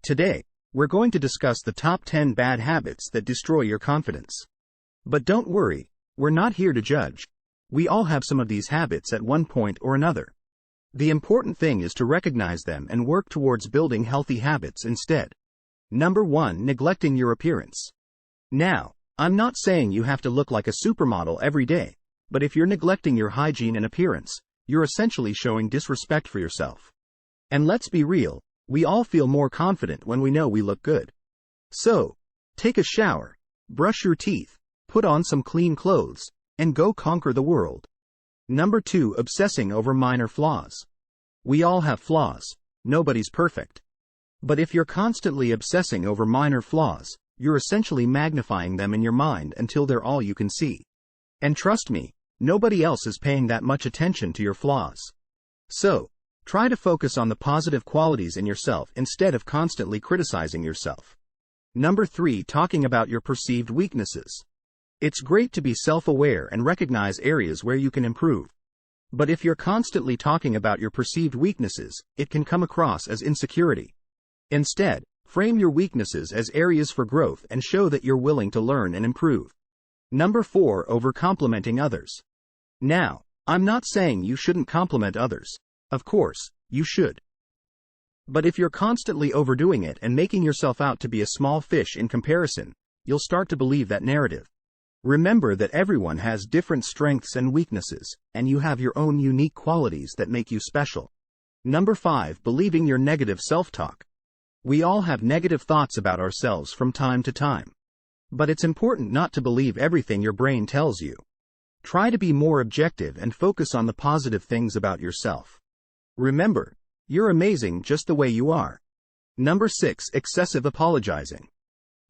Today, we're going to discuss the top 10 bad habits that destroy your confidence. But don't worry, we're not here to judge. We all have some of these habits at one point or another. The important thing is to recognize them and work towards building healthy habits instead. Number 1. Neglecting your appearance. Now, I'm not saying you have to look like a supermodel every day, but if you're neglecting your hygiene and appearance, you're essentially showing disrespect for yourself. And let's be real, we all feel more confident when we know we look good. So, take a shower, brush your teeth, put on some clean clothes, and go conquer the world. Number 2. Obsessing over minor flaws. We all have flaws, nobody's perfect. But if you're constantly obsessing over minor flaws, you're essentially magnifying them in your mind until they're all you can see. And trust me, nobody else is paying that much attention to your flaws. So, try to focus on the positive qualities in yourself instead of constantly criticizing yourself. Number 3. Talking about your perceived weaknesses. It's great to be self-aware and recognize areas where you can improve. But if you're constantly talking about your perceived weaknesses, it can come across as insecurity. Instead, frame your weaknesses as areas for growth and show that you're willing to learn and improve. Number 4. Over-complimenting others. Now, I'm not saying you shouldn't compliment others. Of course, you should. But if you're constantly overdoing it and making yourself out to be a small fish in comparison, you'll start to believe that narrative. Remember that everyone has different strengths and weaknesses, and you have your own unique qualities that make you special. Number 5. Believing your negative self-talk. We all have negative thoughts about ourselves from time to time. But it's important not to believe everything your brain tells you. Try to be more objective and focus on the positive things about yourself. Remember, you're amazing just the way you are. Number 6. Excessive apologizing.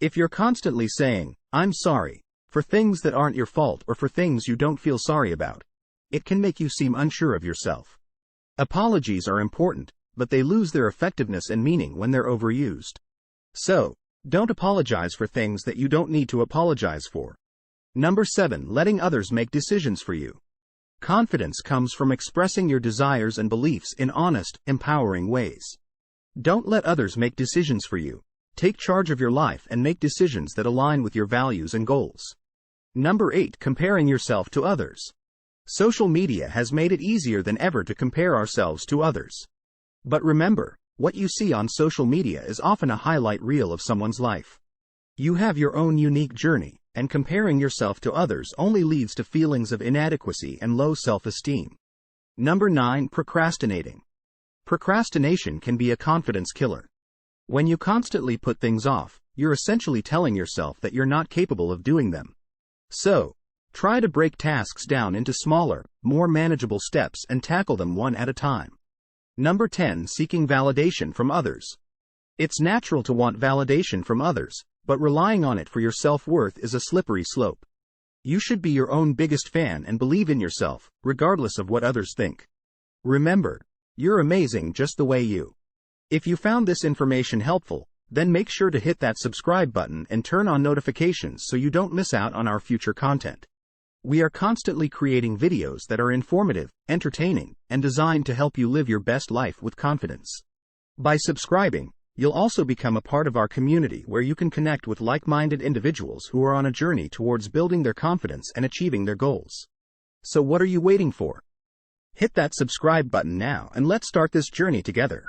If you're constantly saying, "I'm sorry," for things that aren't your fault or for things you don't feel sorry about, it can make you seem unsure of yourself. Apologies are important, but they lose their effectiveness and meaning when they're overused. So, don't apologize for things that you don't need to apologize for. Number 7. Letting others make decisions for you. Confidence comes from expressing your desires and beliefs in honest, empowering ways. Don't let others make decisions for you. Take charge of your life and make decisions that align with your values and goals. Number 8. Comparing yourself to others. Social media has made it easier than ever to compare ourselves to others. But remember, what you see on social media is often a highlight reel of someone's life. You have your own unique journey, and comparing yourself to others only leads to feelings of inadequacy and low self-esteem. Number 9. Procrastinating. Procrastination can be a confidence killer. When you constantly put things off, you're essentially telling yourself that you're not capable of doing them. So, try to break tasks down into smaller, more manageable steps and tackle them one at a time. Number 10. Seeking validation from others. It's natural to want validation from others, but relying on it for your self-worth is a slippery slope. You should be your own biggest fan and believe in yourself, regardless of what others think. Remember, you're amazing just the way you. If you found this information helpful, then make sure to hit that subscribe button and turn on notifications so you don't miss out on our future content. We are constantly creating videos that are informative, entertaining, and designed to help you live your best life with confidence. By subscribing, you'll also become a part of our community where you can connect with like-minded individuals who are on a journey towards building their confidence and achieving their goals. So what are you waiting for? Hit that subscribe button now and let's start this journey together.